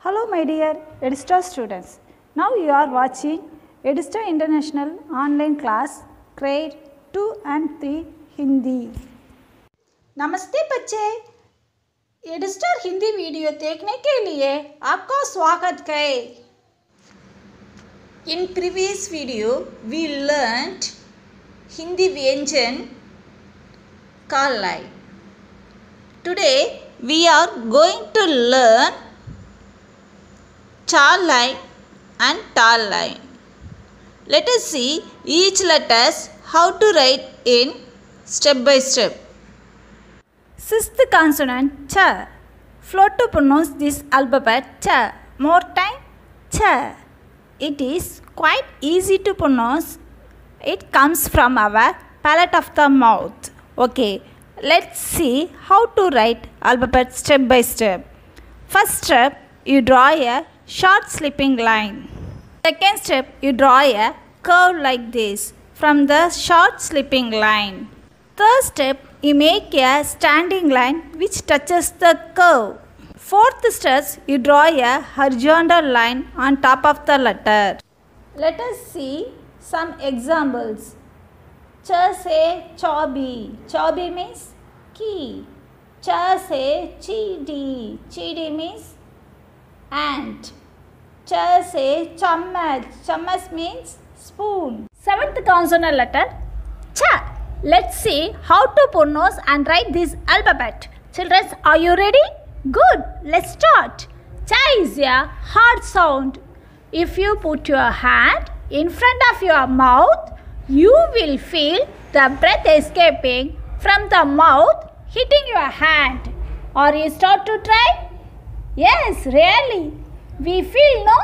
Hello my dear EdStar students. Now you are watching EdStar International online class grade 2 and 3 Hindi. नमस्ते बच्चे, EdStar Hindi video देखने के लिए आपका स्वागत है. In previous video we learnt Hindi व्यंजन कालाई. Today we are going to learn cha line and ta line. Let us see each letters how to write in step by step. Sixth consonant cha. Flow to pronounce this alphabet cha. More time cha. It is quite easy to pronounce. It comes from our palate of the mouth. Okay, let's see how to write alphabet step by step. First step, you draw a short slipping line. Second step, you draw a curve like this from the short slipping line. Third step, you make a standing line which touches the curve. Fourth step, you draw a horizontal line on top of the letter. Let us see some examples. Cha se chaubi. Chaubi means key. Cha se chidi. Chidi means ant. Cha se chammach. Chammach means spoon. Seventh consonant letter cha. Let's see how to pronounce and write this alphabet. Children, are you ready? Good. Let's start. Cha is a hard sound. If you put your hand in front of your mouth, you will feel the breath escaping from the mouth hitting your hand. Or you start to try? Yes, really. We feel, no?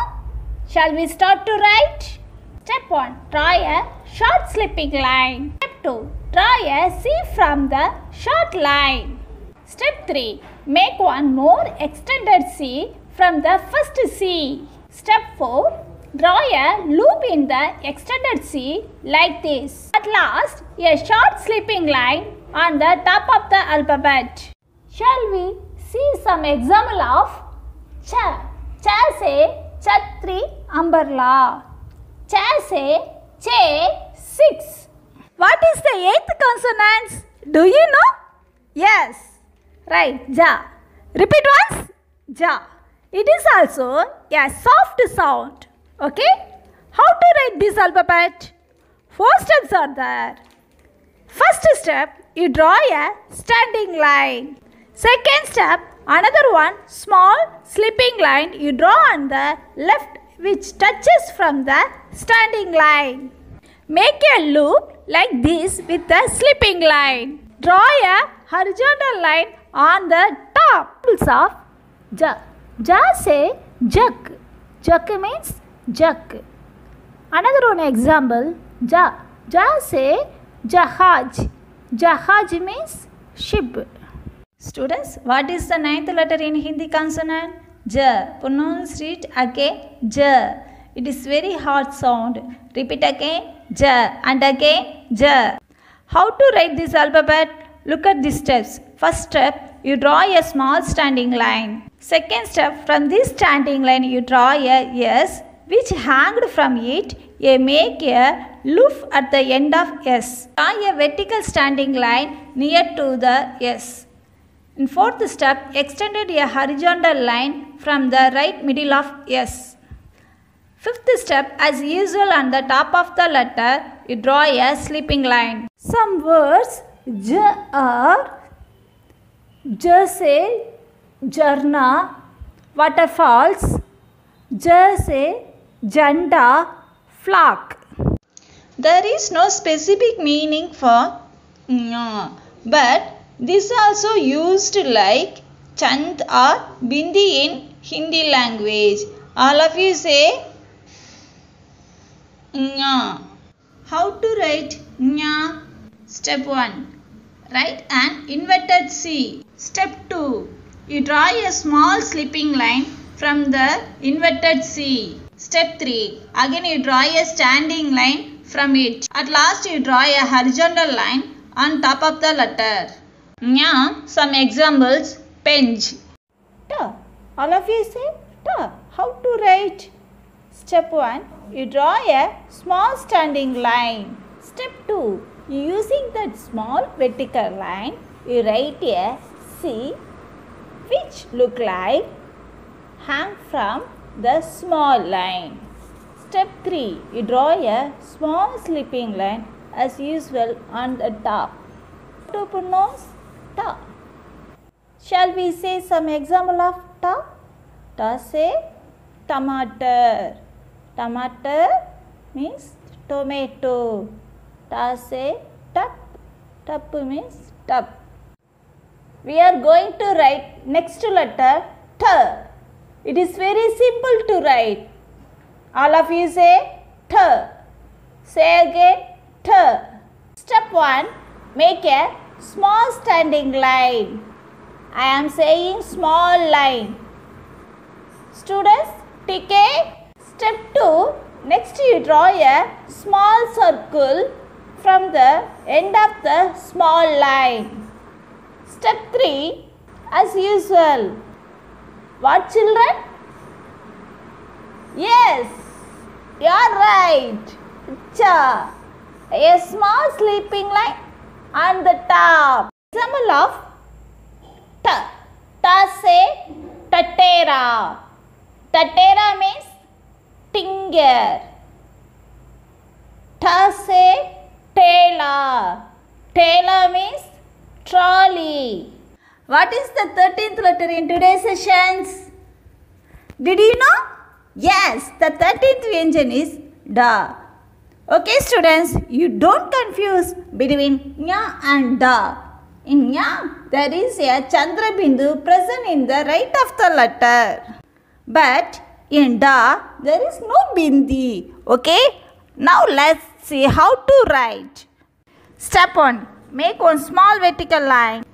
Shall we start to write? Step 1. Draw a short slipping line. Step 2. Draw a C from the short line. Step 3. Make one more extended C from the first C. Step 4. Draw a loop in the extended C like this. At last, a short slipping line on the top of the alphabet. Shall we see some example of cha? Cha se chhatri umbrella. Cha se che 6. What is the eighth consonant? Do you know? Yes. Right. Ja. Repeat once. Ja. It is also a soft sound. Okay? How to write this alphabet? 4 steps are there. First step, you draw a standing line. Second step, another one small slipping line you draw on the left which touches from the standing line. Make a loop like this with the slipping line. Draw a horizontal line on the top. Examples of ja. Ja say jak. Jak means jug. Another one example, ja. Ja say jahaj. Jahaj means ship. Students, what is the ninth letter in Hindi consonant? Ja. Pronounce it again, ja. It is very hard sound. Repeat again, ja. And again, ja. How to write this alphabet? Look at these steps. First step, you draw a small standing line. Second step, from this standing line you draw a S which hanged from it, you make a loop at the end of S. Draw a vertical standing line near to the S. In fourth step, extended a horizontal line from the right middle of S. Fifth step, as usual on the top of the letter, you draw a slipping line. Some words j are जैसे झरना waterfalls, जैसे झंडा flock. There is no specific meaning for nya, but this also used like chand or bindi in Hindi language. All of you say nya. How to write nya? Step 1. Write an inverted C. Step 2. You draw a small slipping line from the inverted C. Step 3. Again you draw a standing line from it. At last you draw a horizontal line on top of the letter. Nya, some examples. Penj. All of you say Ta. How to write? Step 1. You draw a small standing line. Step 2. Using that small vertical line, you write a C which look like hang from the small line. Step 3. You draw a small slipping line as usual on the top. To pronounce ta. Shall we say some example of ta? Ta say tomato. Tomato means tomato. Ta say tup. Tup means tub. We are going to write next letter T. It is very simple to write. All of you say T. Say again T. Step 1. Make a small standing line. I am saying small line. Students, take it. Step 2. Next you draw a small circle from the end of the small line. Step 3. As usual. What children? Yes, you are right. Cha. A small sleeping line on the top. Example of ta. Ta say tatera. Tatera means finger. Ta say tailor. Tailor means trolley. What is the 13th letter in today's sessions? Did you know? Yes, the 13th Vyanjan is da. Okay students, you don't confuse between nya and da. In nya, there is a Chandra Bindu present in the right of the letter. But in da, there is no bindi. Okay? Now let's see how to write. Step 1. Make one small vertical line.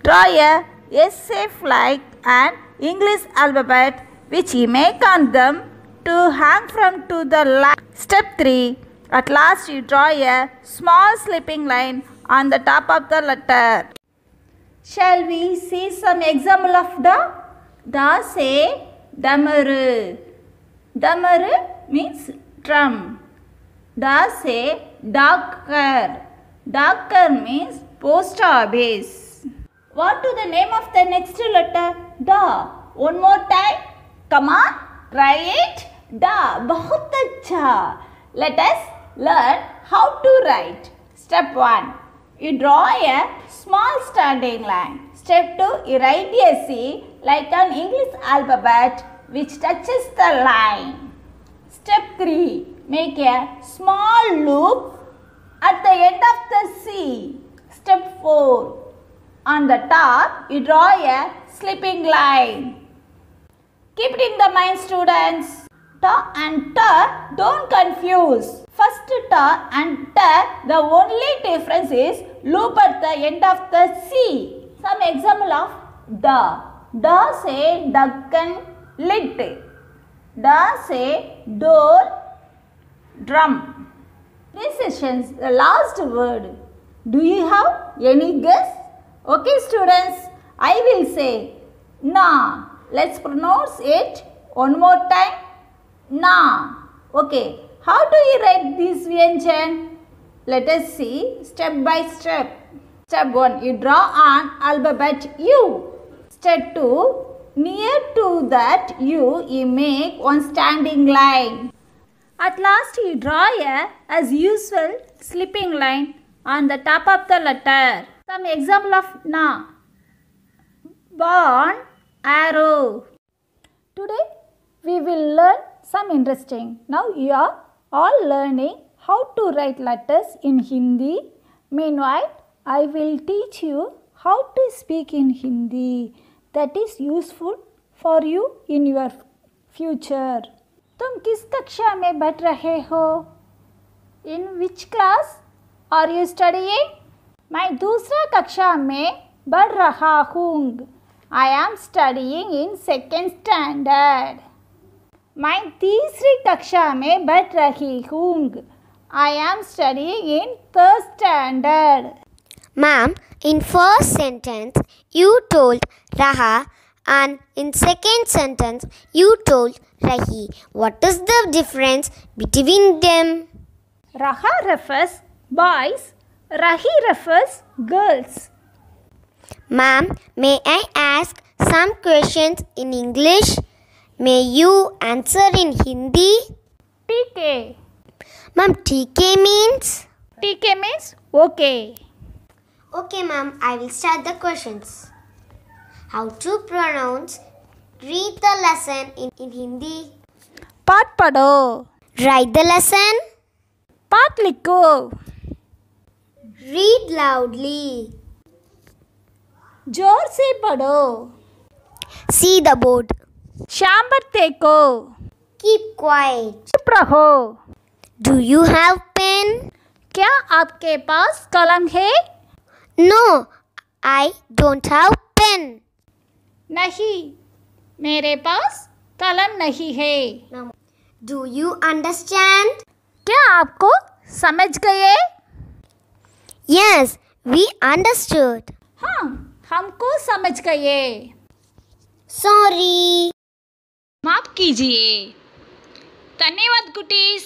Draw a S shape like an English alphabet which you make on them to hang from to the line. Step 3. At last you draw a small slipping line on the top of the letter. Shall we see some example of da? Da say damaru. Damaru means drum. Da say dakar. Dakar means post office. What is the name of the next letter? Da. One more time. Come on. Try it. Da. Bahut acha. Let us learn how to write. Step 1. You draw a small standing line. Step 2. You write a C like an English alphabet which touches the line. Step 3. Make a small loop at the end of the C. Step 4. On the top, you draw a slipping line. Keep it in the mind, students. Ta and ta, don't confuse. First ta and ta, the only difference is loop at the end of the C. Some example of da. Da say ducken lid. Da say door drum. This session's the last word. Do you have any guess? Okay students, I will say na. Let's pronounce it one more time. Na. Okay. How do you write this Vyanjan? Let us see step by step. Step 1. You draw an alphabet U. Step 2. Near to that U, you make one standing line. At last you draw a, as usual, slipping line on the top of the letter. Some example of na. Born, arrow. Today we will learn some interesting. Now you are all learning how to write letters in Hindi. Meanwhile, I will teach you how to speak in Hindi. That is useful for you in your future. तुम किस कक्षा में पढ़ रहे हो? In which class are you studying? मैं दूसरा कक्षा में पढ़ रहा हूँ. I am studying in second standard. मैं तीसरी कक्षा में पढ़ रही हूँ. I am studying in third standard. Ma'am, in first sentence, you told Raha, And in second sentence, you told Rahi. What is the difference between them? Raha refers boys, Rahi refers girls. Ma'am, may I ask some questions in English? May you answer in Hindi? TK. Ma'am, TK means? TK means okay. Okay, ma'am, I will start the questions. How to pronounce read the lesson in Hindi? पाठ पढ़ो. Write the lesson. पाठ लिखो. Read loudly. जोर से पढ़ो. See the board. शाम भर देखो. Keep quiet. चुप रहो. Do you have pen? क्या आपके पास कलम है? No, I don't have pen. नहीं, मेरे पास कलम नहीं है. Do you understand? क्या आपको समझ गए? Yes, we understood. हाँ, हमको समझ गए. Sorry. माफ कीजिए. धन्यवाद कुटीज.